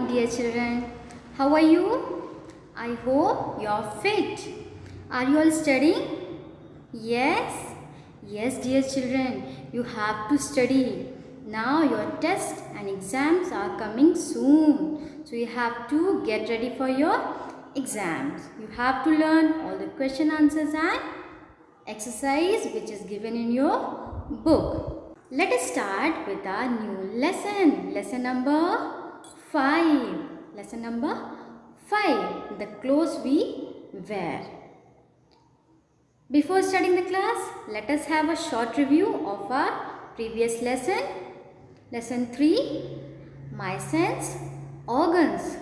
dear children. How are you? I hope you are fit. Are you all studying? Yes? Yes, dear children, you have to study. Now your tests and exams are coming soon. So you have to get ready for your exams. You have to learn all the question answers and exercise which is given in your book. Let us start with our new lesson. Lesson number 5. Lesson number 5. The clothes we wear. Before starting the class, let us have a short review of our previous lesson. Lesson 3. My sense organs.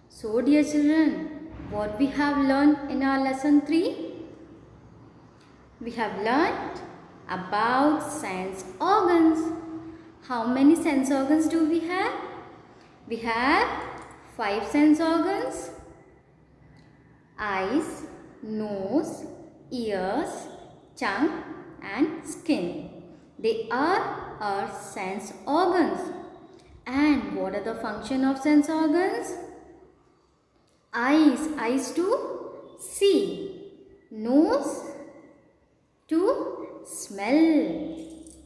So dear children, what we have learned in our lesson 3? We have learned about sense organs. How many sense organs do we have? We have 5 sense organs: eyes, nose, ears, tongue and skin. They are our sense organs. And what are the function of sense organs? Eyes to see, nose to smell,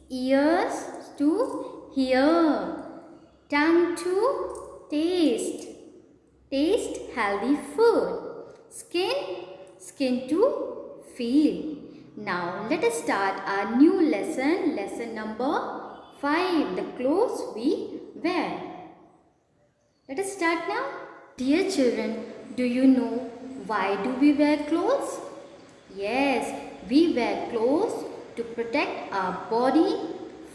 ears to hear, tongue to taste healthy food, skin to feel. Now let us start our new lesson, lesson number 5, the clothes we wear. Let us start now. Dear children, do you know why do we wear clothes? Yes, we wear clothes to protect our body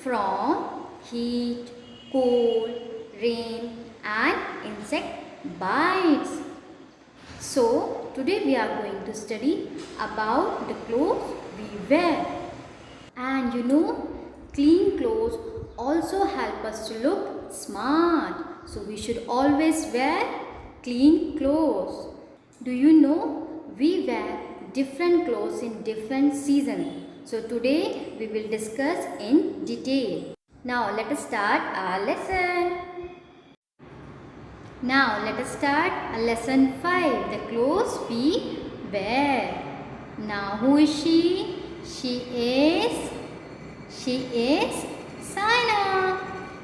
from heat, cold, rain and insect bites. So, today we are going to study about the clothes we wear. And you know, clean clothes also help us to look smart. So, we should always wear clean clothes. Do you know, we wear different clothes in different seasons. So today we will discuss in detail. Now let us start our lesson. Now let us start lesson 5, the clothes we wear. Now who is she? She is Saina.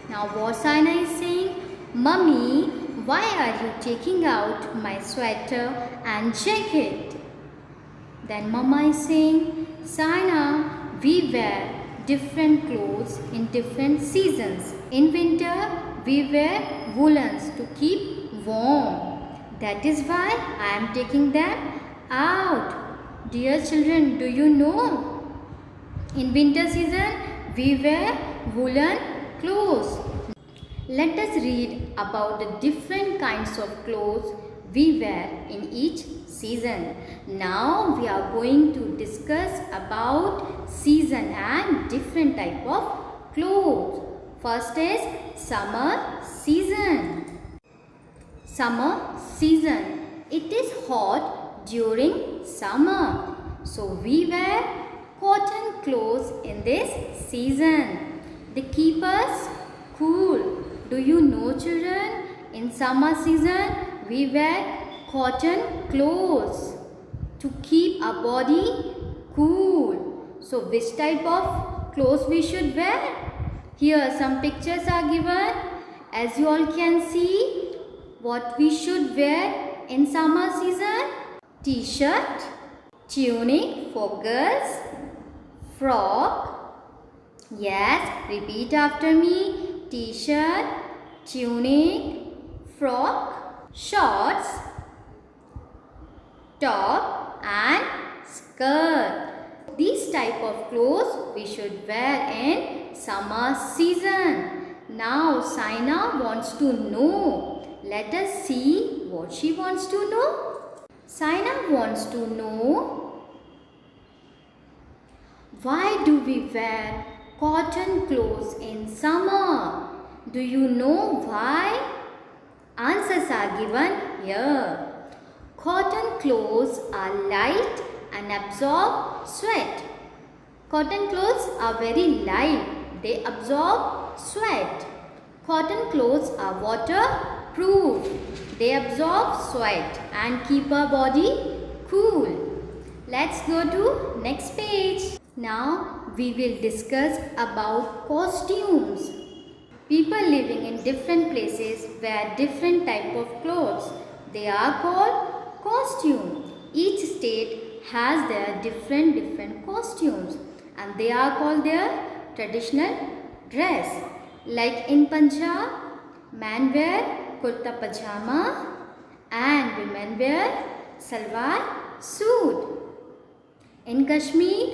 Now what Saina is saying? Mummy, why are you taking out my sweater and jacket? Then Mama is saying, Saina, we wear different clothes in different seasons. In winter, we wear woolens to keep warm. That is why I am taking them out. Dear children, do you know? In winter season, we wear woolen clothes. Let us read about the different kinds of clothes we wear in each season. Now we are going to discuss about season and different type of clothes. First is summer season. Summer season. It is hot during summer. So we wear cotton clothes in this season. They keep us cool. Do you know children? In summer season we wear cotton clothes to keep our body cool. So which type of clothes we should wear? Here some pictures are given. As you all can see, what we should wear in summer season? T-shirt, tunic for girls, frock. Yes, repeat after me. T-shirt, tunic, frock, shorts, top and skirt. These type of clothes we should wear in summer season. Now Saina wants to know. Let us see what she wants to know. Saina wants to know, why do we wear cotton clothes in summer? Do you know why? Answers are given here. Cotton clothes are light and absorb sweat. Cotton clothes are very light. They absorb sweat. Cotton clothes are water proof. They absorb sweat and keep our body cool. Let's go to next page. Now we will discuss about costumes. People living in different places wear different type of clothes. They are called costume. Each state has their different costumes and they are called their traditional dress. Like in Punjab, men wear kurta pajama and women wear salwar suit. In Kashmir,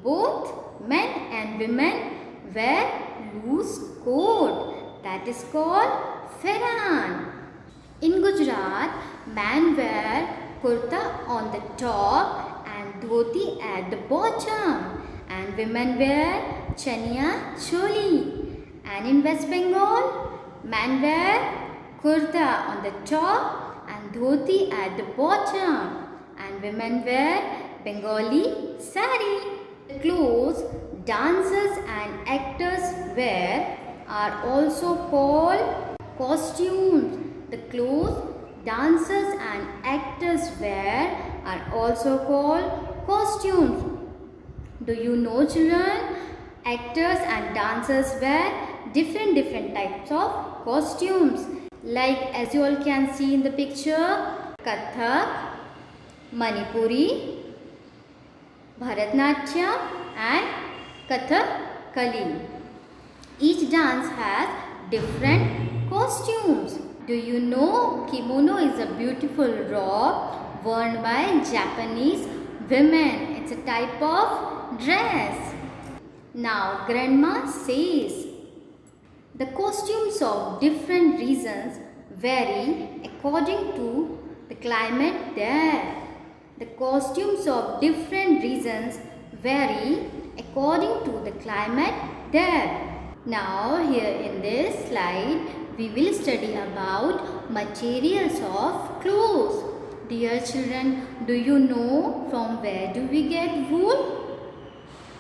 both men and women wear loose coat, that is called Farran. In Gujarat, men wear kurta on the top and dhoti at the bottom, and women wear chaniya choli. And in West Bengal, men wear kurta on the top and dhoti at the bottom, and women wear Bengali sari. The clothes dancers and actors wear are also called costumes. The clothes dancers and actors wear are also called costumes. Do you know, children? Actors and dancers wear different types of costumes. Like as you all can see in the picture, Kathak, Manipuri, Bharatnatyam and Kathakali. Each dance has different costumes. Do you know kimono is a beautiful robe worn by Japanese women. It's a type of dress. Now grandma says, the costumes of different regions vary according to the climate there. The costumes of different regions vary according to the climate there. Now here in this slide we will study about materials of clothes. Dear children, do you know from where do we get wool?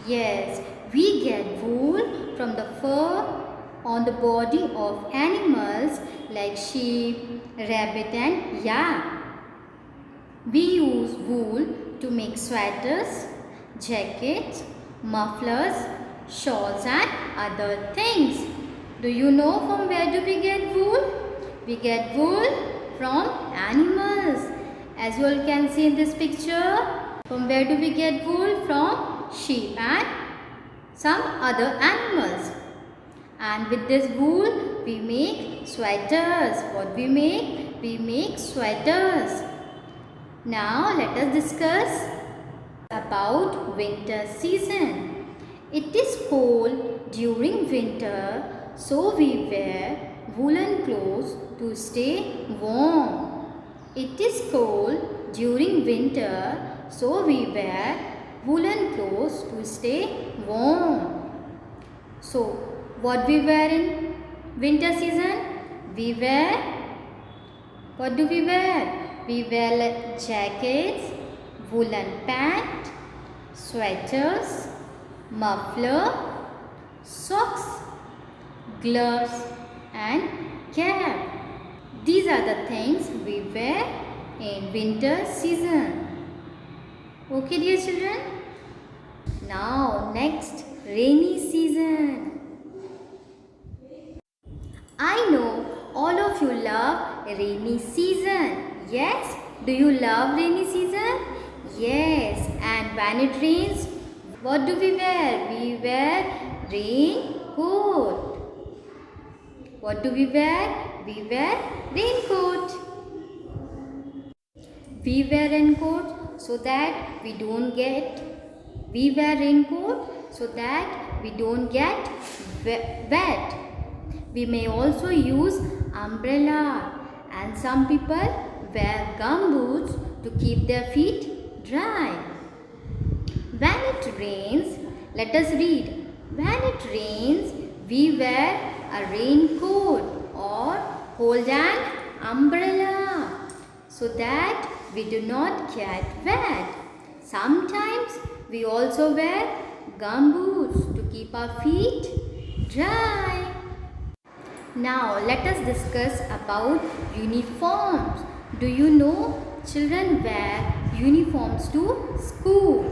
Yes, we get wool from the fur on the body of animals like sheep, rabbit and yak. We use wool to make sweaters, jackets, mufflers, shawls and other things. Do you know from where do we get wool? We get wool from animals. As you all can see in this picture, from where do we get wool? From sheep and some other animals. And with this wool, we make sweaters. What we make? We make sweaters. Now let us discuss about winter season. It is cold during winter, so we wear woolen clothes to stay warm. It is cold during winter, so we wear woolen clothes to stay warm. So what we wear in winter season? We wear, what do we wear? We wear jackets, woolen pant, sweaters, muffler, socks, gloves and cap. These are the things we wear in winter season. Okay dear children. Now next, rainy season. I know all of you love rainy season. Yes? Do you love rainy season? Yes. And when it rains, what do we wear? We wear raincoat. What do we wear? We wear raincoat. We wear raincoat so that we don't get wet. We may also use umbrella, and some people wear gumboots to keep their feet dry. When it rains, let us read. When it rains, we wear a raincoat or hold an umbrella so that we do not get wet. Sometimes we also wear gumboots to keep our feet dry. Now let us discuss about uniforms. Do you know children wear uniforms to school?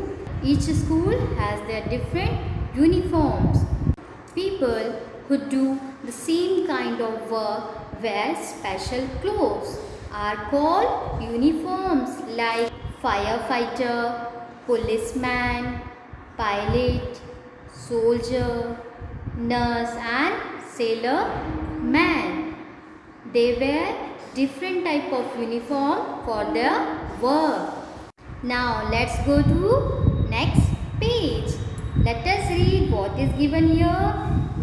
Each school has their different uniforms. People who do the same kind of work wear special clothes are called uniforms like firefighter, policeman, pilot, soldier, nurse and sailor man. They wear different type of uniform for their work. Now let's go to next page. Let us read what is given here.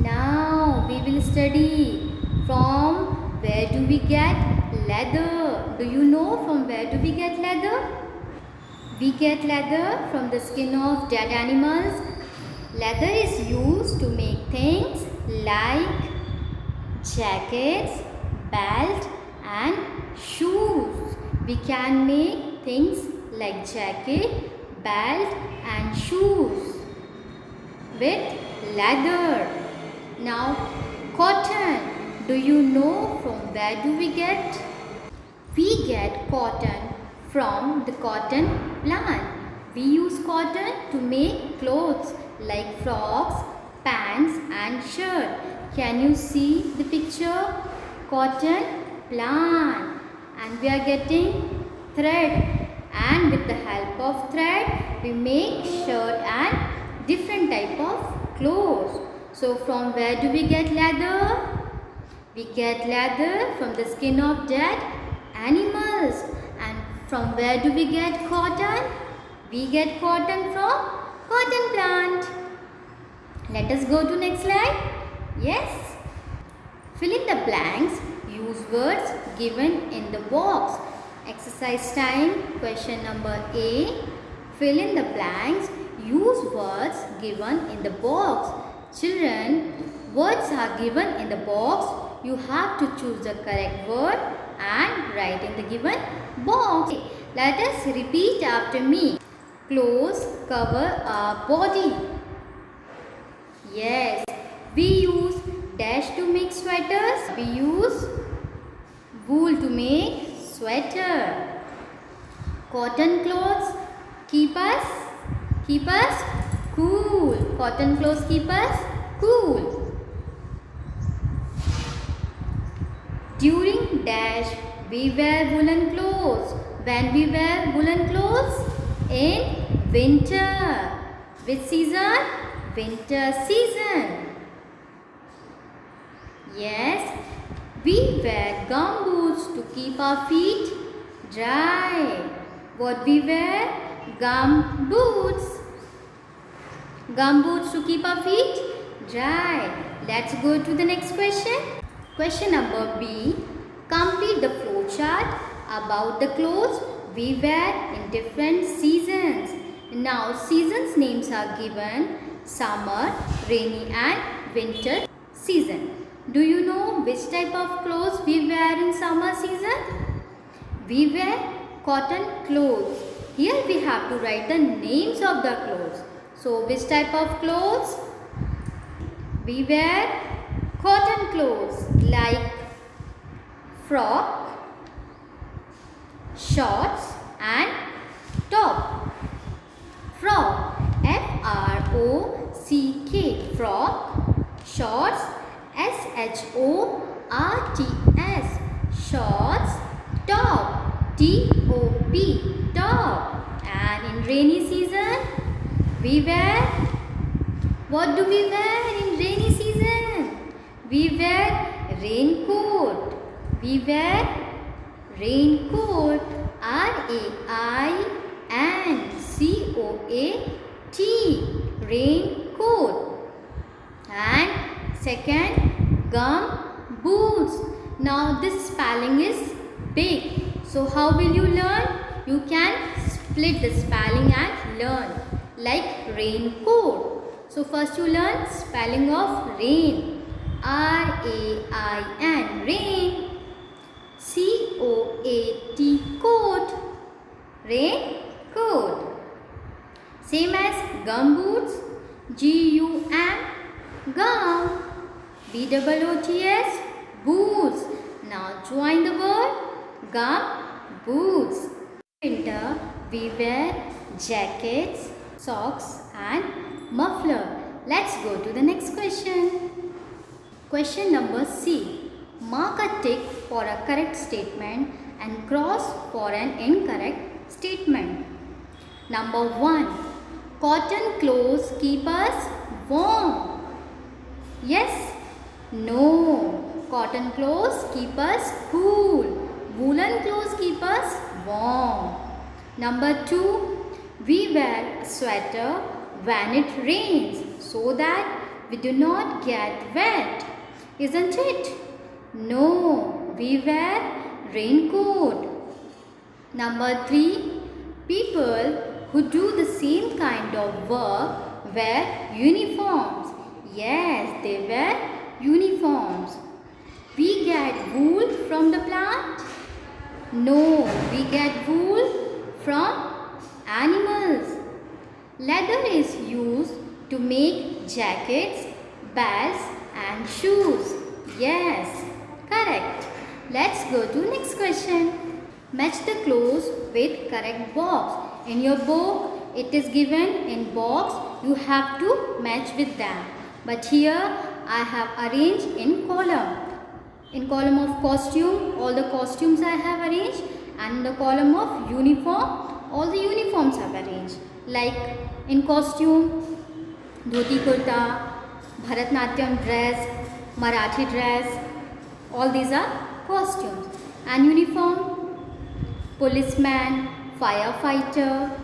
Now we will study from where do we get leather. Do you know from where do we get leather? We get leather from the skin of dead animals. Leather is used to make things like jackets, belt and shoes. We can make things like jacket, belt and shoes with leather. Now cotton. Do you know from where do we get? We get cotton from the cotton plant. We use cotton to make clothes like frocks, pants and shirt. Can you see the picture? Cotton plant. And we are getting thread. And with the help of thread, we make shirt and different type of clothes. So from where do we get leather? We get leather from the skin of dead animals. And from where do we get cotton? We get cotton from cotton plant. Let us go to next slide. Yes. Fill in the blanks. Use words given in the box. Exercise time. Question number A. Fill in the blanks. Use words given in the box. Children, words are given in the box. You have to choose the correct word and write in the given box. Let us repeat after me. Clothes cover our body. Yes. We use dash to make sweaters. We use wool to make sweater. Cotton clothes keep us cool. Cotton clothes keep us cool. During dash, we wear woolen clothes. When we wear woolen clothes? In winter. Which season? Winter season. Yes, we wear gum boots to keep our feet dry. What we wear? Gum boots. Gum boots to keep our feet dry. Let's go to the next question. Question number B. Complete the flow chart about the clothes we wear in different seasons. Now seasons names are given: summer, rainy and winter season. Do you know which type of clothes we wear in summer season? We wear cotton clothes. Here we have to write the names of the clothes. So which type of clothes? We wear cotton clothes like frock, shorts and top. Frock, F-R-O-C-K, frock. Shorts, S-H-O-R-T-S, shorts. Top, T-O-P, top. And in rainy season, we wear, what do we wear in rainy season? We wear raincoat. We wear raincoat. R-A-I-N-C-O-A-T, raincoat. And second, gum boots. Now this spelling is big. So how will you learn? You can split the spelling and learn. Like raincoat. So first you learn spelling of rain. R-A-I-N, rain. C-O-A-T, coat. Raincoat. Same as gum boots. G-U-M, gum. B-O-O-T-S, boots. Now join the word gum boots. Winter we wear jackets, socks and muffler. Let's go to the next question. Question number C. Mark a tick for a correct statement and cross for an incorrect statement. Number 1. Cotton clothes keep us warm. Yes? No. Cotton clothes keep us cool. Woolen clothes keep us warm. Number 2. We wear a sweater when it rains so that we do not get wet. Isn't it? No. We wear raincoat. Number 3. People who do the same kind of work wear uniforms. Yes, they wear uniforms. We get wool from the plant? No, we get wool from animals. Leather is used to make jackets, belts and shoes. Yes, correct. Let's go to next question. Match the clothes with correct box. In your book, it is given in box. You have to match with them. But here, I have arranged in column. In column of costume, all the costumes I have arranged. And in the column of uniform, all the uniforms I have arranged. Like in costume, dhoti kurta, Bharatnatyam dress, Marathi dress. All these are costumes. And uniform, policeman, firefighter,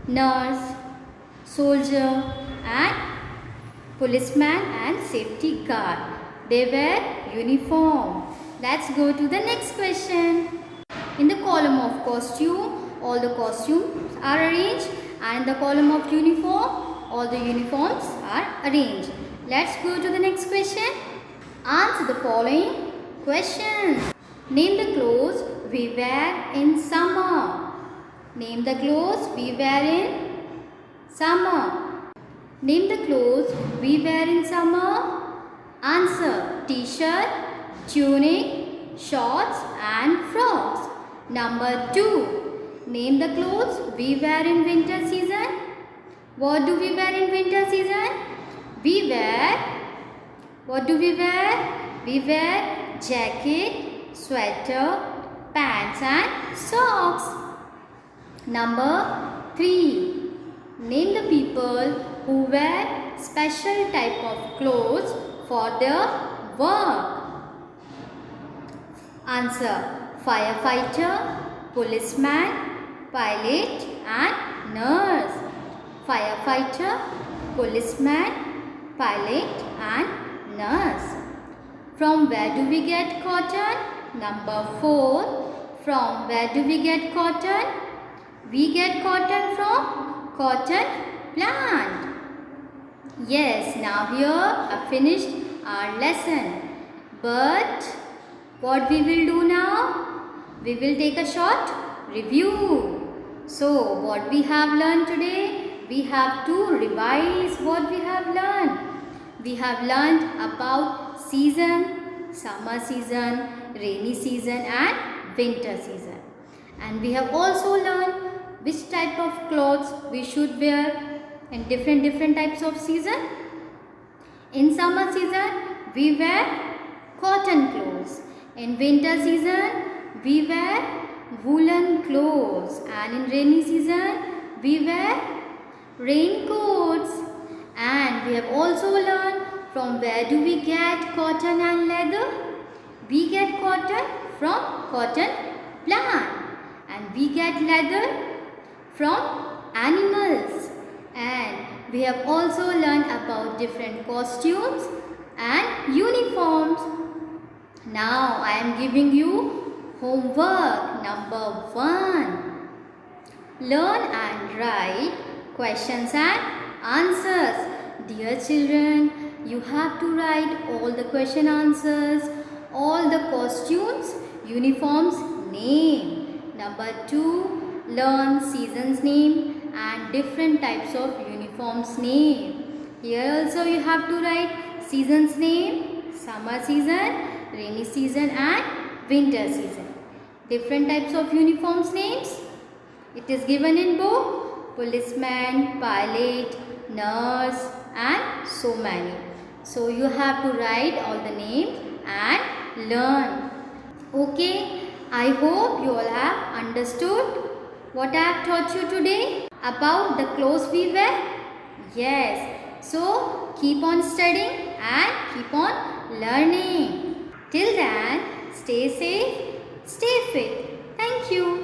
nurse, soldier and policeman and safety guard. They wear uniform. Let's go to the next question. In the column of costume, all the costumes are arranged and in the column of uniform, all the uniforms are arranged. Let's go to the next question. Answer the following questions. Name the clothes we wear in summer. Name the clothes we wear in summer. Name the clothes we wear in summer. Answer: t-shirt, tunic, shorts and frocks. Number 2. Name the clothes we wear in winter season. What do we wear in winter season? What do we wear? We wear jacket, sweater, pants and socks. Number 3. Name the people who wear special type of clothes for their work. Answer: firefighter, policeman, pilot and nurse. Firefighter, policeman, pilot and nurse. From where do we get cotton? Number 4. From where do we get cotton? We get cotton from cotton plant. Yes, now here I finished our lesson. But what we will do now? We will take a short review. So what we have learned today? We have to revise what we have learned. We have learned about season, summer season, rainy season and winter season. And we have also learned which type of clothes we should wear in different types of season. In summer season, we wear cotton clothes. In winter season, we wear woolen clothes. And in rainy season, we wear raincoats. And we have also learned from where do we get cotton and leather. We get cotton from cotton plant. And we get leather from animals. And we have also learned about different costumes and uniforms. Now I am giving you homework number 1. Learn and write questions and answers. Dear children, you have to write all the question answers, all the costumes, uniforms name. Number 2, learn seasons name and different types of uniforms name. Here also you have to write seasons name, summer season, rainy season and winter season. Different types of uniforms names. It is given in book. Policeman, pilot, nurse and so many. So you have to write all the names and learn. Okay, I hope you all have understood what I have taught you today about the clothes we wear. Yes, so keep on studying and keep on learning. Till then, stay safe, stay fit. Thank you.